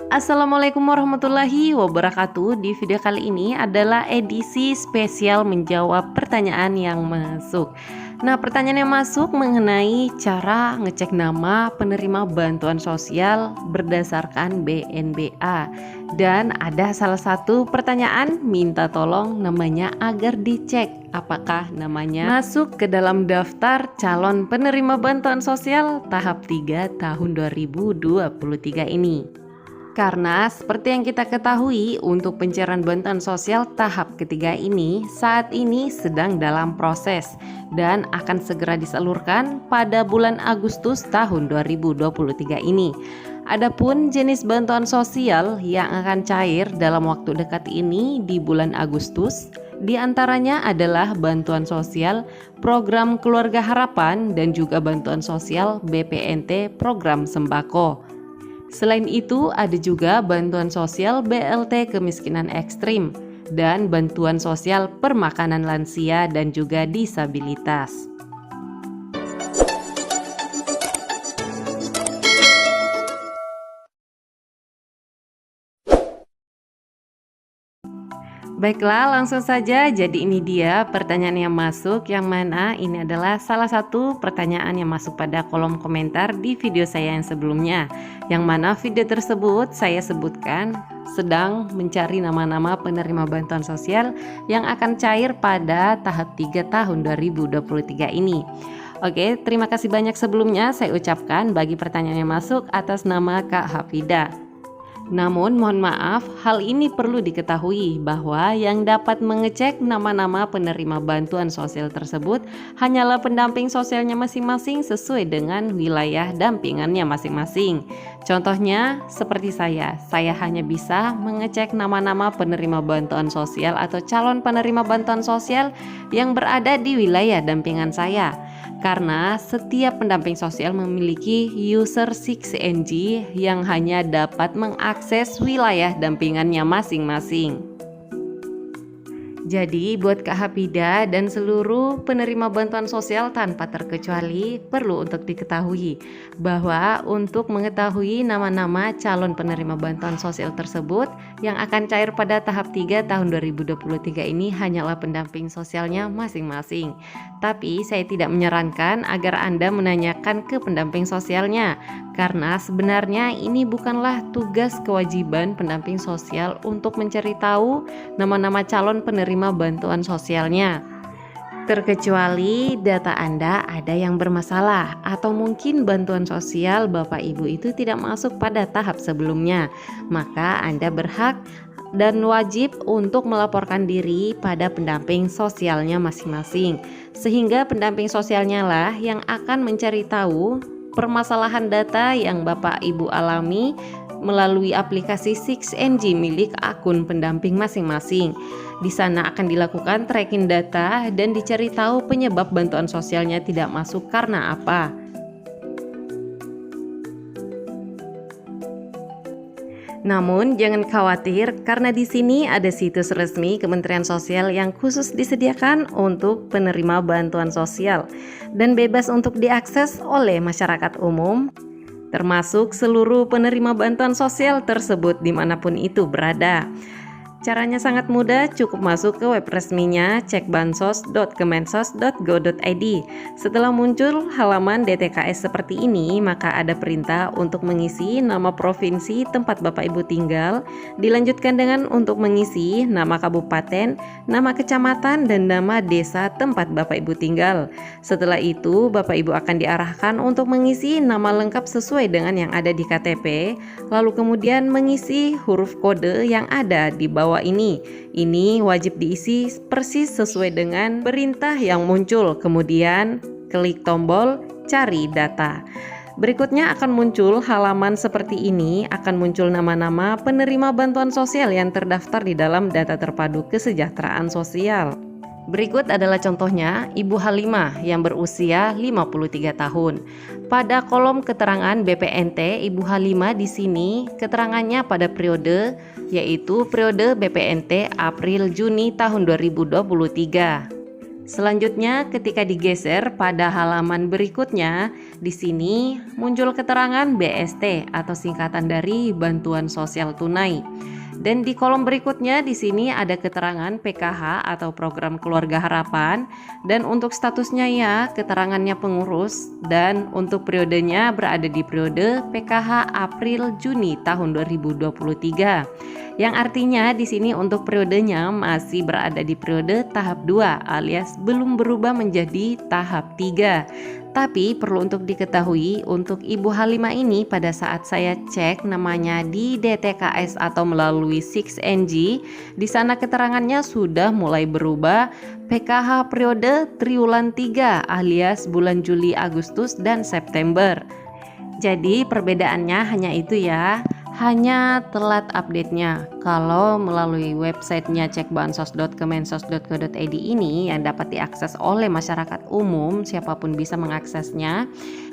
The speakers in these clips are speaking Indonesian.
Assalamualaikum warahmatullahi wabarakatuh. Di video kali ini adalah edisi spesial menjawab pertanyaan yang masuk. Nah, pertanyaan yang masuk mengenai cara ngecek nama penerima bantuan sosial berdasarkan BNBA. Dan ada salah satu pertanyaan minta tolong namanya agar dicek apakah namanya masuk ke dalam daftar calon penerima bantuan sosial tahap 3 tahun 2023 ini. Karena seperti yang kita ketahui, untuk pencairan bantuan sosial tahap ketiga ini saat ini sedang dalam proses dan akan segera disalurkan pada bulan Agustus tahun 2023 ini. Adapun jenis bantuan sosial yang akan cair dalam waktu dekat ini di bulan Agustus, diantaranya adalah bantuan sosial program Keluarga Harapan dan juga bantuan sosial BPNT program sembako. Selain itu, ada juga bantuan sosial BLT kemiskinan ekstrim dan bantuan sosial permakanan lansia dan juga disabilitas. Baiklah, langsung saja. Jadi ini dia pertanyaan yang masuk, yang mana ini adalah salah satu pertanyaan yang masuk pada kolom komentar di video saya yang sebelumnya, yang mana video tersebut saya sebutkan sedang mencari nama-nama penerima bantuan sosial yang akan cair pada tahap 3 tahun 2023 ini. Oke, terima kasih banyak sebelumnya saya ucapkan bagi pertanyaan yang masuk atas nama Kak Hafida. Namun mohon maaf, hal ini perlu diketahui bahwa yang dapat mengecek nama-nama penerima bantuan sosial tersebut hanyalah pendamping sosialnya masing-masing sesuai dengan wilayah dampingannya masing-masing. Contohnya seperti saya hanya bisa mengecek nama-nama penerima bantuan sosial atau calon penerima bantuan sosial yang berada di wilayah dampingan saya. Karena setiap pendamping sosial memiliki user 6NG yang hanya dapat mengakses wilayah dampingannya masing-masing. Jadi buat Kak Hafida dan seluruh penerima bantuan sosial tanpa terkecuali perlu untuk diketahui bahwa untuk mengetahui nama-nama calon penerima bantuan sosial tersebut yang akan cair pada tahap 3 tahun 2023 ini hanyalah pendamping sosialnya masing-masing. Tapi saya tidak menyarankan agar Anda menanyakan ke pendamping sosialnya, karena sebenarnya ini bukanlah tugas kewajiban pendamping sosial untuk mencari tahu nama-nama calon penerima bantuan sosialnya. Terkecuali data Anda ada yang bermasalah atau mungkin bantuan sosial Bapak Ibu itu tidak masuk pada tahap sebelumnya, maka Anda berhak dan wajib untuk melaporkan diri pada pendamping sosialnya masing-masing, sehingga pendamping sosialnya lah yang akan mencari tahu permasalahan data yang Bapak Ibu alami melalui aplikasi 6NG milik akun pendamping masing-masing. Di sana akan dilakukan tracking data dan dicari tahu penyebab bantuan sosialnya tidak masuk karena apa. Namun jangan khawatir, karena di sini ada situs resmi Kementerian Sosial yang khusus disediakan untuk penerima bantuan sosial dan bebas untuk diakses oleh masyarakat umum, termasuk seluruh penerima bantuan sosial tersebut dimanapun itu berada. Caranya sangat mudah, cukup masuk ke web resminya cekbansos.kemensos.go.id. Setelah muncul halaman DTKS seperti ini, maka ada perintah untuk mengisi nama provinsi tempat Bapak Ibu tinggal, dilanjutkan dengan untuk mengisi nama kabupaten, nama kecamatan, dan nama desa tempat Bapak Ibu tinggal. Setelah itu, Bapak Ibu akan diarahkan untuk mengisi nama lengkap sesuai dengan yang ada di KTP, lalu kemudian mengisi huruf kode yang ada di bawah ini wajib diisi persis sesuai dengan perintah yang muncul. Kemudian klik tombol cari data. Berikutnya akan muncul halaman seperti ini, akan muncul nama-nama penerima bantuan sosial yang terdaftar di dalam data terpadu kesejahteraan sosial. Berikut adalah contohnya Ibu Halimah yang berusia 53 tahun. Pada kolom keterangan BPNT Ibu Halimah di sini keterangannya pada periode, yaitu periode BPNT April Juni tahun 2023. Selanjutnya, ketika digeser pada halaman berikutnya, di sini muncul keterangan BST atau singkatan dari bantuan sosial tunai. Dan di kolom berikutnya di sini ada keterangan PKH atau program keluarga harapan, dan untuk statusnya ya keterangannya pengurus, dan untuk periodenya berada di periode PKH April Juni tahun 2023. Yang artinya di sini untuk periodenya masih berada di periode tahap 2 alias belum berubah menjadi tahap 3. Tapi perlu untuk diketahui, untuk Ibu Halimah ini pada saat saya cek namanya di DTKS atau melalui 6NG, di sana keterangannya sudah mulai berubah PKH periode triwulan 3 alias bulan Juli, Agustus, dan September. Jadi perbedaannya hanya itu ya, hanya telat update-nya. Kalau melalui websitenya cekbansos.kemensos.go.id ini yang dapat diakses oleh masyarakat umum, siapapun bisa mengaksesnya.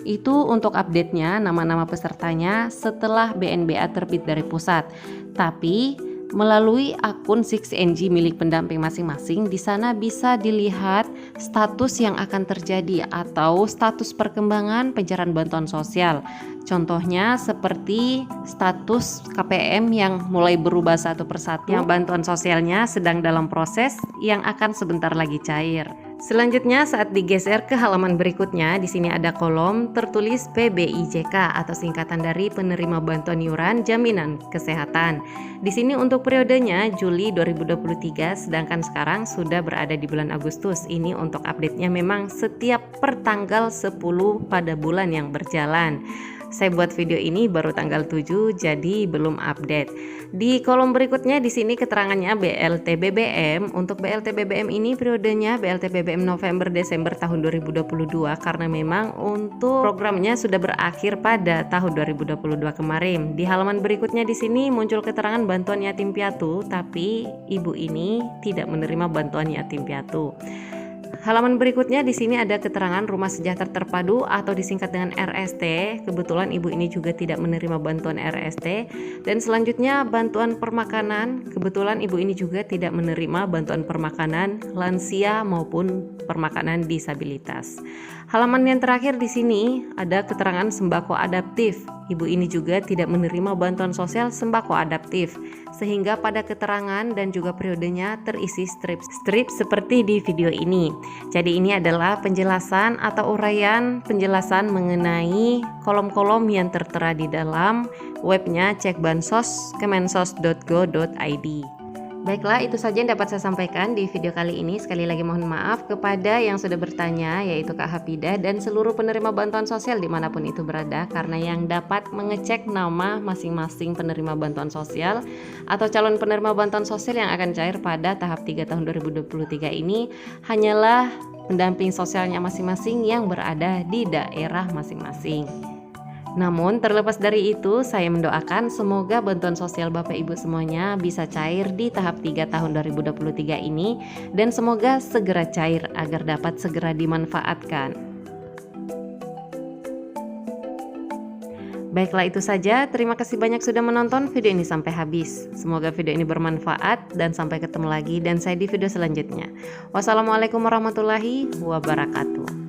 Itu untuk update-nya, nama-nama pesertanya setelah BNBA terbit dari pusat. Tapi melalui akun 6NG milik pendamping masing-masing, di sana bisa dilihat status yang akan terjadi atau status perkembangan pencairan bantuan sosial. Contohnya seperti status KPM yang mulai berubah satu persatu, yang bantuan sosialnya sedang dalam proses yang akan sebentar lagi cair. Selanjutnya saat digeser ke halaman berikutnya, di sini ada kolom tertulis PBIJK atau singkatan dari penerima bantuan iuran jaminan kesehatan. Di sini untuk periodenya Juli 2023, sedangkan sekarang sudah berada di bulan Agustus. Ini untuk update-nya memang setiap per tanggal 10 pada bulan yang berjalan. Saya buat video ini baru tanggal 7, jadi belum update. Di kolom berikutnya di sini keterangannya BLT BBM. Untuk BLT BBM ini periodenya BLT BBM November Desember tahun 2022 karena memang untuk programnya sudah berakhir pada tahun 2022 kemarin. Di halaman berikutnya di sini muncul keterangan bantuan yatim piatu, tapi ibu ini tidak menerima bantuan yatim piatu. Halaman berikutnya di sini ada keterangan Rumah Sejahtera Terpadu atau disingkat dengan RST. Kebetulan ibu ini juga tidak menerima bantuan RST. Dan selanjutnya bantuan permakanan. Kebetulan ibu ini juga tidak menerima bantuan permakanan lansia maupun permakanan disabilitas. Halaman yang terakhir di sini ada keterangan sembako adaptif. Ibu ini juga tidak menerima bantuan sosial sembako adaptif, sehingga pada keterangan dan juga periodenya terisi strip seperti di video ini. Jadi ini adalah penjelasan atau uraian penjelasan mengenai kolom-kolom yang tertera di dalam webnya cekbansos.kemensos.go.id. Baiklah, itu saja yang dapat saya sampaikan di video kali ini. Sekali lagi mohon maaf kepada yang sudah bertanya, yaitu Kak Hafidah dan seluruh penerima bantuan sosial dimanapun itu berada, karena yang dapat mengecek nama masing-masing penerima bantuan sosial atau calon penerima bantuan sosial yang akan cair pada tahap 3 tahun 2023 ini hanyalah pendamping sosialnya masing-masing yang berada di daerah masing-masing. Namun terlepas dari itu, saya mendoakan semoga bantuan sosial Bapak Ibu semuanya bisa cair di tahap 3 tahun 2023 ini, dan semoga segera cair agar dapat segera dimanfaatkan. Baiklah, itu saja. Terima kasih banyak sudah menonton video ini sampai habis. Semoga video ini bermanfaat dan sampai ketemu lagi dan saya di video selanjutnya. Wassalamualaikum warahmatullahi wabarakatuh.